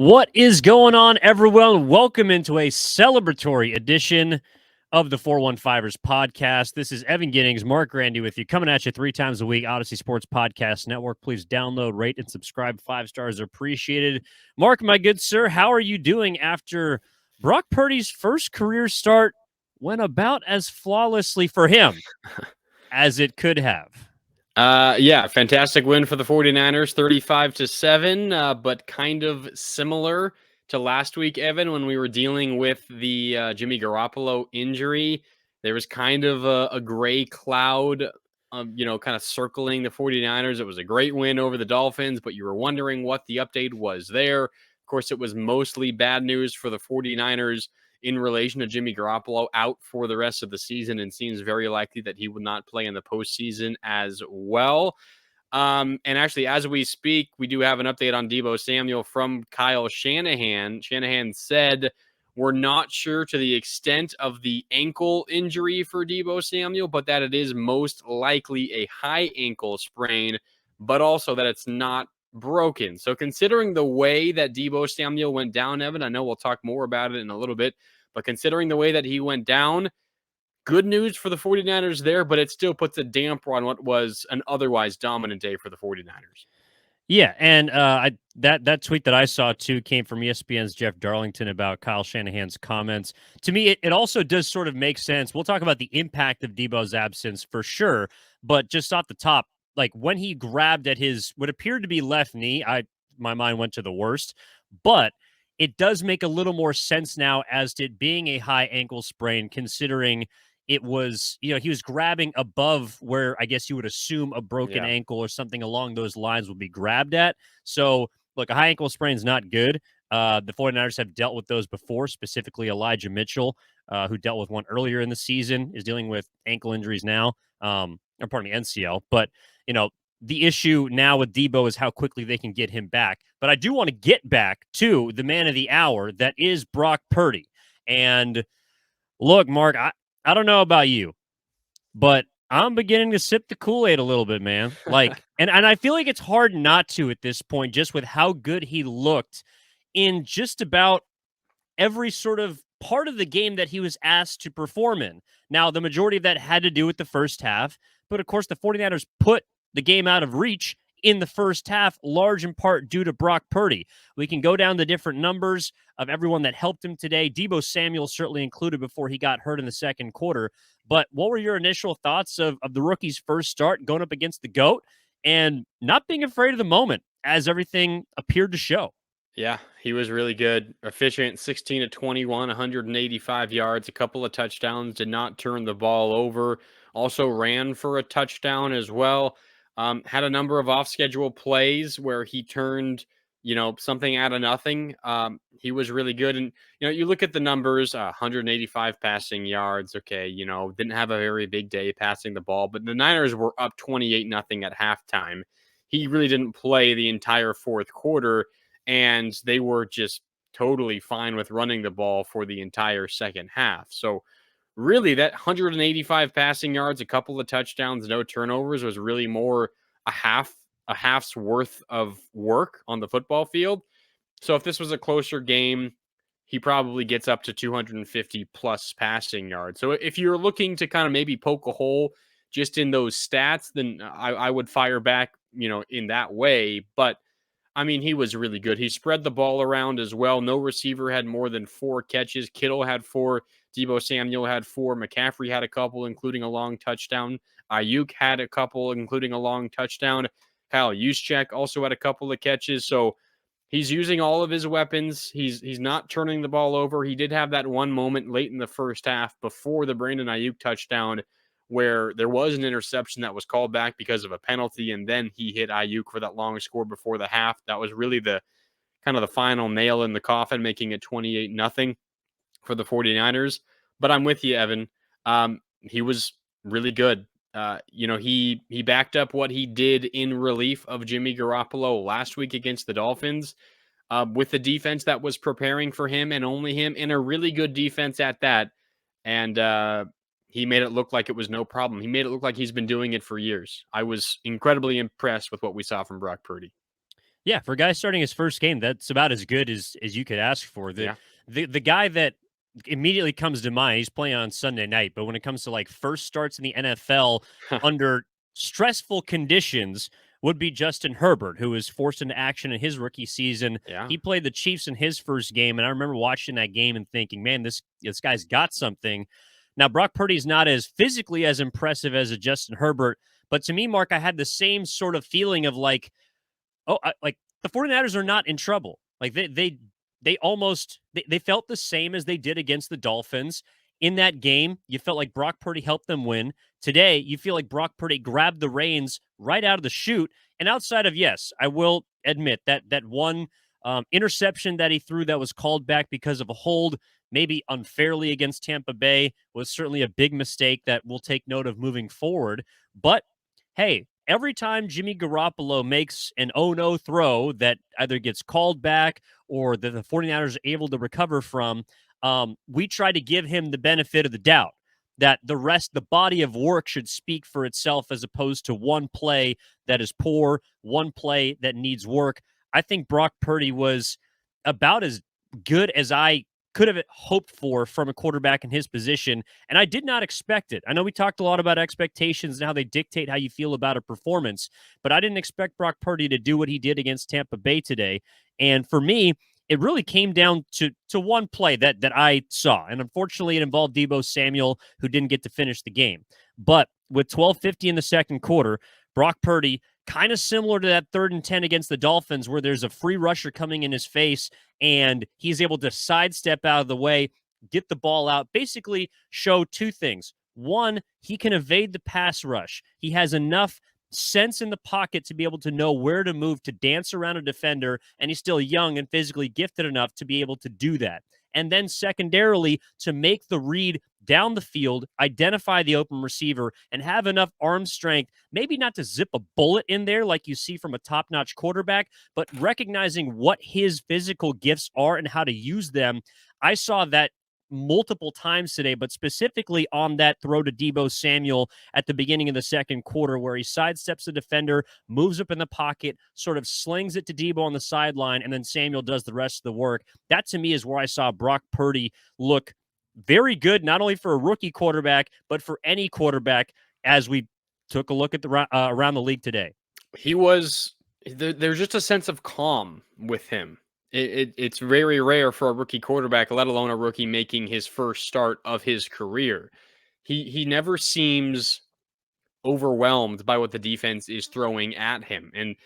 What is going on, everyone? Welcome into a celebratory edition of the 415ers podcast. This is Evan Giddings, Marc Grandy with you, coming at you 3 times a week, Odyssey Sports Podcast Network. Please download, rate, and subscribe. 5 stars are appreciated. Marc, my good sir, how are you doing after Brock Purdy's first career start went about as flawlessly for him as it could have? Yeah, fantastic win for the 49ers, 35-7, but kind of similar to last week, Evan, when we were dealing with the Jimmy Garoppolo injury. There was kind of a gray cloud, kind of circling the 49ers. It was a great win over the Dolphins, but you were wondering what the update was there. Of course, it was mostly bad news for the 49ers in relation to Jimmy Garoppolo out for the rest of the season, and seems very likely that he would not play in the postseason as well. And actually, as we speak, we do have an update on Deebo Samuel from Kyle Shanahan. Shanahan said, we're not sure to the extent of the ankle injury for Deebo Samuel, but that it is most likely a high ankle sprain, but also that it's not broken. So considering the way that Deebo Samuel went down, Evan, I know we'll talk more about it in a little bit, but considering the way that he went down, good news for the 49ers there, but it still puts a damper on what was an otherwise dominant day for the 49ers. Yeah, and that tweet that I saw too came from ESPN's Jeff Darlington about Kyle Shanahan's comments. To me, it also does sort of make sense. We'll talk about the impact of Deebo's absence for sure, but just off the top, like when he grabbed at his what appeared to be left knee, my mind went to the worst, but it does make a little more sense now as to it being a high ankle sprain, considering it was, he was grabbing above where I guess you would assume a broken ankle or something along those lines would be grabbed at. So, look, a high ankle sprain is not good. The 49ers have dealt with those before, specifically Elijah Mitchell, who dealt with one earlier in the season, is dealing with ankle injuries now, or pardon me, NCL. But, the issue now with Deebo is how quickly they can get him back. But I do want to get back to the man of the hour, that is Brock Purdy. And look, Marc, I don't know about you, but I'm beginning to sip the Kool-Aid a little bit, man. Like, and I feel like it's hard not to at this point, just with how good he looked in just about every sort of part of the game that he was asked to perform in. Now, the majority of that had to do with the first half, but of course, the 49ers put the game out of reach in the first half, large in part due to Brock Purdy. We can go down the different numbers of everyone that helped him today. Deebo Samuel certainly included before he got hurt in the second quarter. But what were your initial thoughts of the rookie's first start going up against the GOAT and not being afraid of the moment as everything appeared to show? Yeah, he was really good. Efficient, 16-21, 185 yards, a couple of touchdowns, did not turn the ball over. Also ran for a touchdown as well. Had a number of off-schedule plays where he turned, something out of nothing. He was really good. And, you look at the numbers, 185 passing yards. Okay, didn't have a very big day passing the ball, but the Niners were up 28-0 at halftime. He really didn't play the entire fourth quarter, and they were just totally fine with running the ball for the entire second half. So really that 185 passing yards, a couple of touchdowns, no turnovers was really more a half's worth of work on the football field. So if this was a closer game, he probably gets up to 250 plus passing yards. So if you're looking to kind of maybe poke a hole just in those stats, then I would fire back, in that way. But I mean, he was really good. He spread the ball around as well. No receiver had more than 4 catches. Kittle had 4. Deebo Samuel had 4. McCaffrey had a couple, including a long touchdown. Ayuk had a couple, including a long touchdown. Kyle Juszczyk also had a couple of catches. So he's using all of his weapons. He's not turning the ball over. He did have that one moment late in the first half before the Brandon Ayuk touchdown where there was an interception that was called back because of a penalty, and then he hit Ayuk for that long score before the half. That was really the kind of the final nail in the coffin, making it 28-0 for the 49ers. But I'm with you, Evan. He was really good. He backed up what he did in relief of Jimmy Garoppolo last week against the Dolphins, with the defense that was preparing for him and only him, and a really good defense at that. And he made it look like it was no problem. He made it look like he's been doing it for years. I was incredibly impressed with what we saw from Brock Purdy. Yeah, for a guy starting his first game, that's about as good as you could ask for. The Yeah. the guy that immediately comes to mind, he's playing on Sunday night, but when it comes to like first starts in the NFL under stressful conditions would be Justin Herbert, who was forced into action in his rookie season. Yeah. He played the Chiefs in his first game, and I remember watching that game and thinking, man, this guy's got something. Now, Brock Purdy's not as physically as impressive as a Justin Herbert, but to me, Mark, I had the same sort of feeling of like, like the 49ers are not in trouble. Like they almost they felt the same as they did against the Dolphins. In that game, you felt like Brock Purdy helped them win. Today, you feel like Brock Purdy grabbed the reins right out of the chute. And outside of, yes, I will admit that one interception that he threw that was called back because of a hold, maybe unfairly against Tampa Bay, was certainly a big mistake that we'll take note of moving forward. But hey, every time Jimmy Garoppolo makes an oh no throw that either gets called back or that the 49ers are able to recover from, we try to give him the benefit of the doubt that the body of work should speak for itself as opposed to one play that is poor, one play that needs work. I think Brock Purdy was about as good as I could have hoped for from a quarterback in his position, and I did not expect it. I know we talked a lot about expectations and how they dictate how you feel about a performance, but I didn't expect Brock Purdy to do what he did against Tampa Bay today. And for me, it really came down to one play that I saw, and unfortunately, it involved Deebo Samuel, who didn't get to finish the game. But with 12:50 in the second quarter, Brock Purdy, kind of similar to that 3rd and 10 against the Dolphins, where there's a free rusher coming in his face, and he's able to sidestep out of the way, get the ball out, basically show two things. One, he can evade the pass rush. He has enough sense in the pocket to be able to know where to move to dance around a defender, and he's still young and physically gifted enough to be able to do that. And then secondarily, to make the read down the field, identify the open receiver, and have enough arm strength, maybe not to zip a bullet in there like you see from a top-notch quarterback, but recognizing what his physical gifts are and how to use them. I saw that multiple times today, but specifically on that throw to Deebo Samuel at the beginning of the second quarter, where he sidesteps the defender, moves up in the pocket, sort of slings it to Deebo on the sideline, and then Samuel does the rest of the work. That to me is where I saw Brock Purdy look very good, not only for a rookie quarterback, but for any quarterback as we took a look at the around the league today. He was there's just a sense of calm with him. It's very rare for a rookie quarterback, let alone a rookie making his first start of his career. He never seems overwhelmed by what the defense is throwing at him. And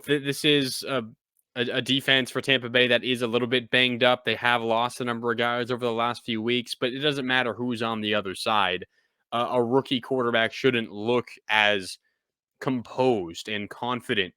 this is a defense for Tampa Bay that is a little bit banged up. They have lost a number of guys over the last few weeks, but it doesn't matter who's on the other side. A rookie quarterback shouldn't look as composed and confident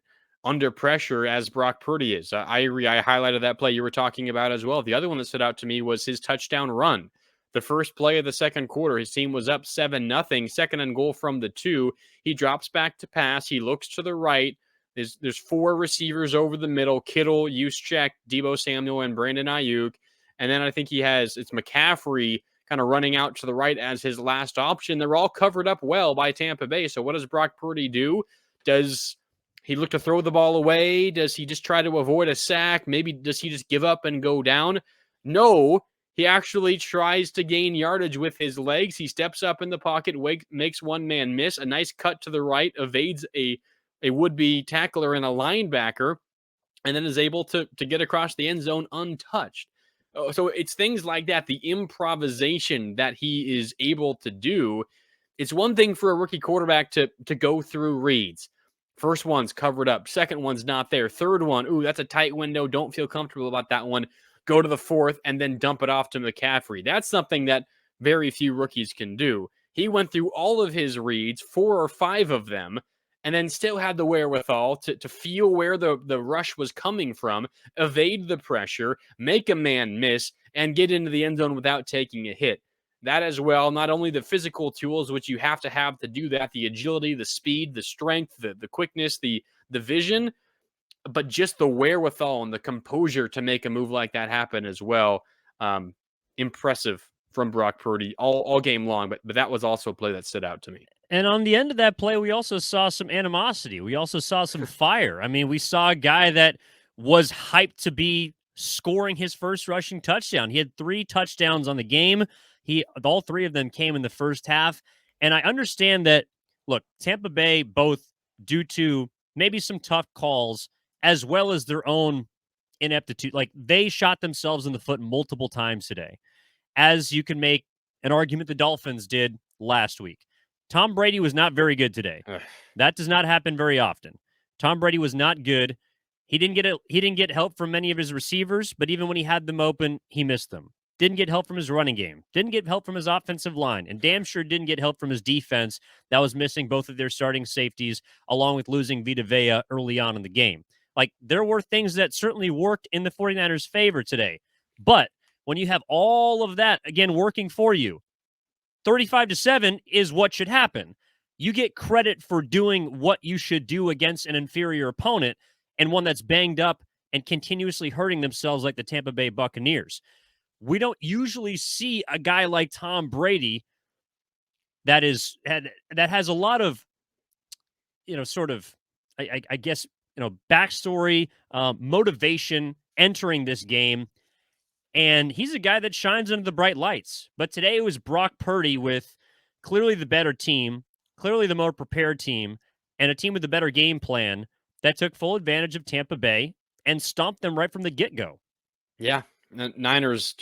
under pressure as Brock Purdy is. I agree. I highlighted that play you were talking about as well. The other one that stood out to me was his touchdown run. The first play of the second quarter, his team was up 7-0, second and goal from the 2. He drops back to pass. He looks to the right. There's 4 receivers over the middle: Kittle, Juszczyk, Deebo Samuel, and Brandon Ayuk. And then I think it's McCaffrey kind of running out to the right as his last option. They're all covered up well by Tampa Bay. So what does Brock Purdy do? Does he look to throw the ball away? Does he just try to avoid a sack? Maybe does he just give up and go down? No, he actually tries to gain yardage with his legs. He steps up in the pocket, makes one man miss, a nice cut to the right, evades a would-be tackler and a linebacker, and then is able to get across the end zone untouched. So it's things like that, the improvisation that he is able to do. It's one thing for a rookie quarterback to go through reads. First one's covered up. Second one's not there. Third one, ooh, that's a tight window. Don't feel comfortable about that one. Go to the fourth and then dump it off to McCaffrey. That's something that very few rookies can do. He went through all of his reads, 4 or 5 of them, and then still had the wherewithal to feel where the rush was coming from, evade the pressure, make a man miss, and get into the end zone without taking a hit. That as well, not only the physical tools, which you have to do that, the agility, the speed, the strength, the quickness, the vision, but just the wherewithal and the composure to make a move like that happen as well. Impressive from Brock Purdy all game long, but that was also a play that stood out to me. And on the end of that play, we also saw some animosity. We also saw some fire. I mean, we saw a guy that was hyped to be scoring his first rushing touchdown. He had 3 touchdowns on the game. All 3 of them came in the first half. And I understand that, look, Tampa Bay, both due to maybe some tough calls as well as their own ineptitude, like they shot themselves in the foot multiple times today, as you can make an argument the Dolphins did last week. Tom Brady was not very good today. That does not happen very often. Tom Brady was not good. He didn't get help from many of his receivers, but even when he had them open, he missed them. Didn't get help from his running game. Didn't get help from his offensive line, and damn sure didn't get help from his defense that was missing both of their starting safeties, along with losing Vita Vea early on in the game. Like, there were things that certainly worked in the 49ers' favor today. But when you have all of that, again, working for you, 35-7 is what should happen. You get credit for doing what you should do against an inferior opponent and one that's banged up and continuously hurting themselves like the Tampa Bay Buccaneers. We don't usually see a guy like Tom Brady that has a lot of, sort of, I guess, backstory, motivation entering this game. And he's a guy that shines under the bright lights. But today it was Brock Purdy with clearly the better team, clearly the more prepared team, and a team with a better game plan that took full advantage of Tampa Bay and stomped them right from the get-go. Yeah, Niners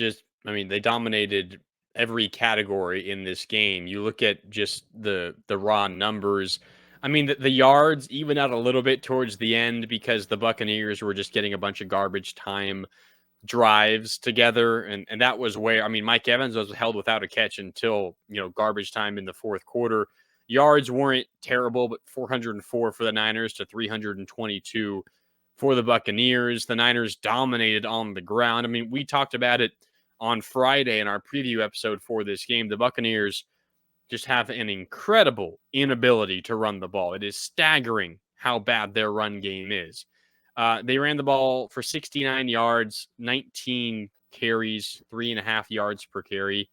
they dominated every category in this game. You look at just the raw numbers. I mean, the yards even out a little bit towards the end because the Buccaneers were just getting a bunch of garbage time drives together, and that was where, I mean, Mike Evans was held without a catch until garbage time in the fourth quarter. Yards weren't terrible, but 404 for the Niners to 322 for the Buccaneers. The Niners dominated on the ground. I mean, we talked about it on Friday in our preview episode for this game. The Buccaneers just have an incredible inability to run the ball. It is staggering how bad their run game is. They ran the ball for 69 yards, 19 carries, 3.5 yards per carry.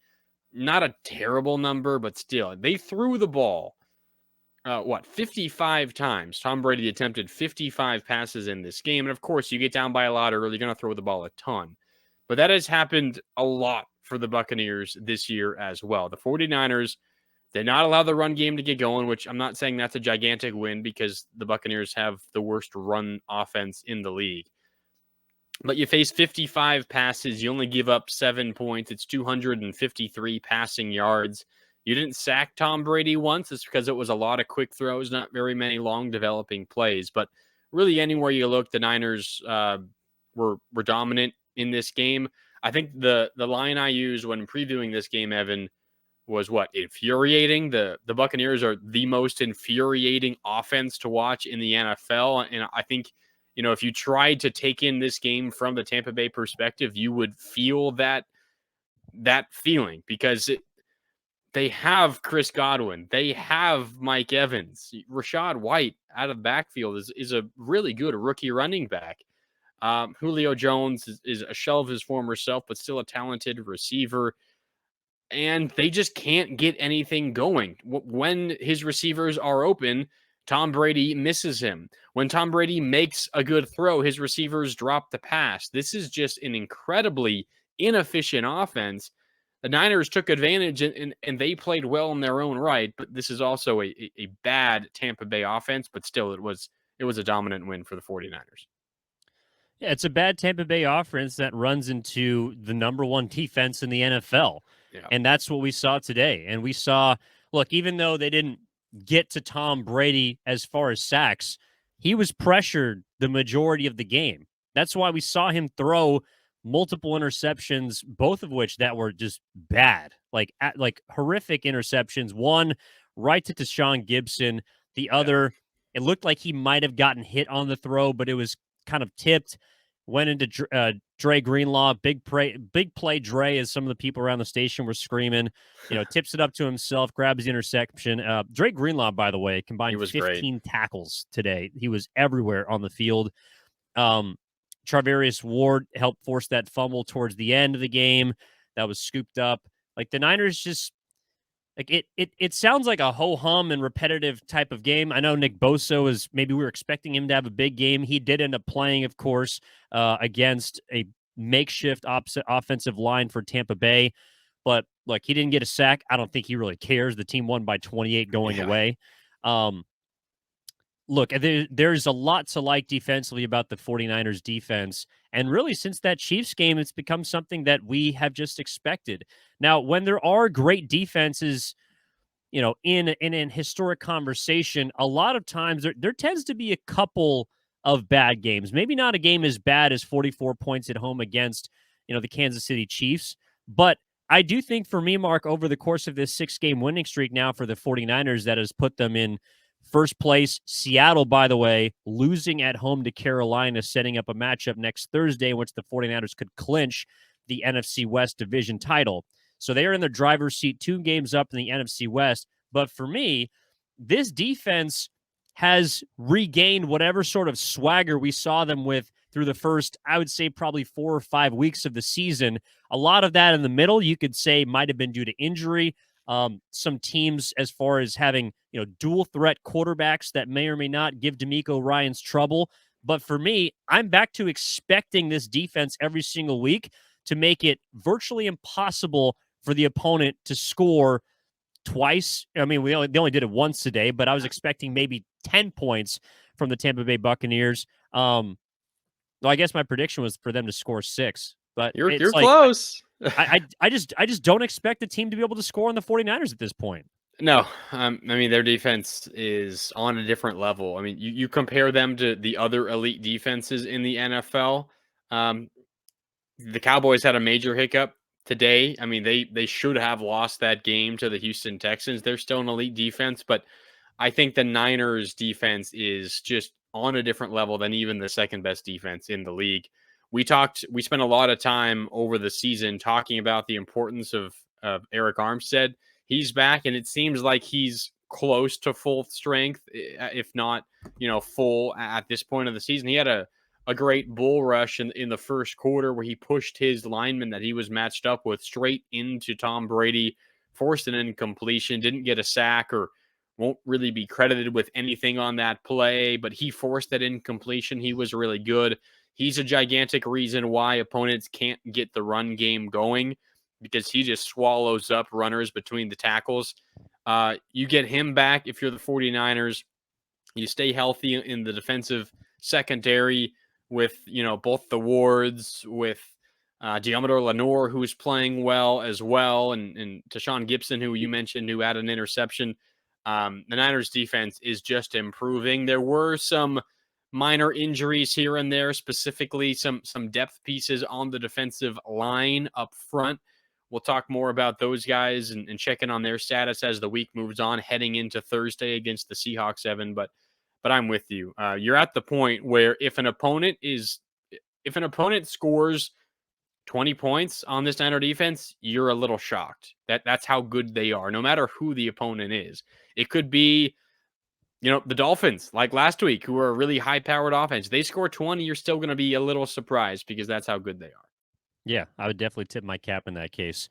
Not a terrible number, but still, they threw the ball, 55 times. Tom Brady attempted 55 passes in this game. And of course, you get down by a lot early, you're going to throw the ball a ton. But that has happened a lot for the Buccaneers this year as well. The 49ers did not allow the run game to get going, which I'm not saying that's a gigantic win because the Buccaneers have the worst run offense in the league. But you face 55 passes. You only give up 7 points. It's 253 passing yards. You didn't sack Tom Brady once. It's because it was a lot of quick throws, not very many long developing plays. But really, anywhere you look, the Niners were dominant in this game. I think the line I used when previewing this game, Evan, was infuriating. The Buccaneers are the most infuriating offense to watch in the NFL. And I think, if you tried to take in this game from the Tampa Bay perspective, you would feel that feeling because they have Chris Godwin. They have Mike Evans. Rashad White out of the backfield is a really good rookie running back. Julio Jones is a shell of his former self, but still a talented receiver. And they just can't get anything going. When his receivers are open, Tom Brady misses him. When Tom Brady makes a good throw, his receivers drop the pass. This is just an incredibly inefficient offense. The Niners took advantage and they played well in their own right, but this is also a bad Tampa Bay offense, but still it was a dominant win for the 49ers. Yeah, it's a bad Tampa Bay offense that runs into the number one defense in the NFL. Yeah. And that's what we saw today. And we saw, look, even though they didn't get to Tom Brady as far as sacks, he was pressured the majority of the game. That's why we saw him throw multiple interceptions, both of which that were just bad, like horrific interceptions. One right to Deshaun Gibson. The other, it looked like he might have gotten hit on the throw, but it was kind of tipped, went into Dre Greenlaw, big play Dre, as some of the people around the station were screaming, tips it up to himself, grabs the interception. Dre Greenlaw, by the way, combined 15 great. tackles today. He was everywhere on the field. Charvarius Ward helped force that fumble towards the end of the game that was scooped up. Like, the Niners just, Like it sounds like a ho-hum and repetitive type of game. I know Nick Bosa is, maybe we were expecting him to have a big game. He did end up playing, of course, against a makeshift offensive line for Tampa Bay. But look, he didn't get a sack. I don't think he really cares. The team won by 28 going Yeah. away. Look, there's a lot to like defensively about the 49ers defense. And really, since that Chiefs game, it's become something that we have just expected. Now, when there are great defenses, in an historic conversation, a lot of times there tends to be a couple of bad games. Maybe not a game as bad as 44 points at home against, the Kansas City Chiefs. But I do think for me, Mark, over the course of this 6-game winning streak now for the 49ers that has put them in first place. Seattle, by the way, losing at home to Carolina, setting up a matchup next Thursday in which the 49ers could clinch the NFC West division title. So they are in the driver's seat, 2 games up in the NFC West. But for me, this defense has regained whatever sort of swagger we saw them with through the first, I would say, probably 4 or 5 weeks of the season. A lot of that in the middle, you could say, might have been due to injury. Some teams, as far as having dual threat quarterbacks that may or may not give DeMeco Ryans trouble. But for me, I'm back to expecting this defense every single week to make it virtually impossible for the opponent to score twice. I mean, they only did it once today, but I was expecting maybe 10 points from the Tampa Bay Buccaneers. Well, I guess my prediction was for them to score 6, but You're it's like, close. I just don't expect the team to be able to score on the 49ers at this point. No, I mean, their defense is on a different level. I mean, you compare them to the other elite defenses in the NFL. The Cowboys had a major hiccup today. I mean, they should have lost that game to the Houston Texans. They're still an elite defense, but I think the Niners defense is just on a different level than even the second best defense in the league. We spent a lot of time over the season talking about the importance of Eric Armstead. He's back, and it seems like he's close to full strength, if not, full at this point of the season. He had a great bull rush in the first quarter where he pushed his lineman that he was matched up with straight into Tom Brady, forced an incompletion, didn't get a sack or won't really be credited with anything on that play, but he forced that incompletion. He was really good. He's a gigantic reason why opponents can't get the run game going because he just swallows up runners between the tackles. You get him back if you're the 49ers. You stay healthy in the defensive secondary with, both the Wards, with Deommodore Lenoir, who's playing well as well, and Tashawn Gibson, who you mentioned, who had an interception. The Niners defense is just improving. There were some minor injuries here and there, specifically some depth pieces on the defensive line up front. We'll talk more about those guys and check in on their status as the week moves on, heading into Thursday against the Seahawks, Evan. But I'm with you. You're at the point where if an opponent scores 20 points on this Niner defense, you're a little shocked. That's how good they are, no matter who the opponent is. It could be, the Dolphins, like last week, who are a really high-powered offense. They score 20, you're still going to be a little surprised because that's how good they are. Yeah, I would definitely tip my cap in that case.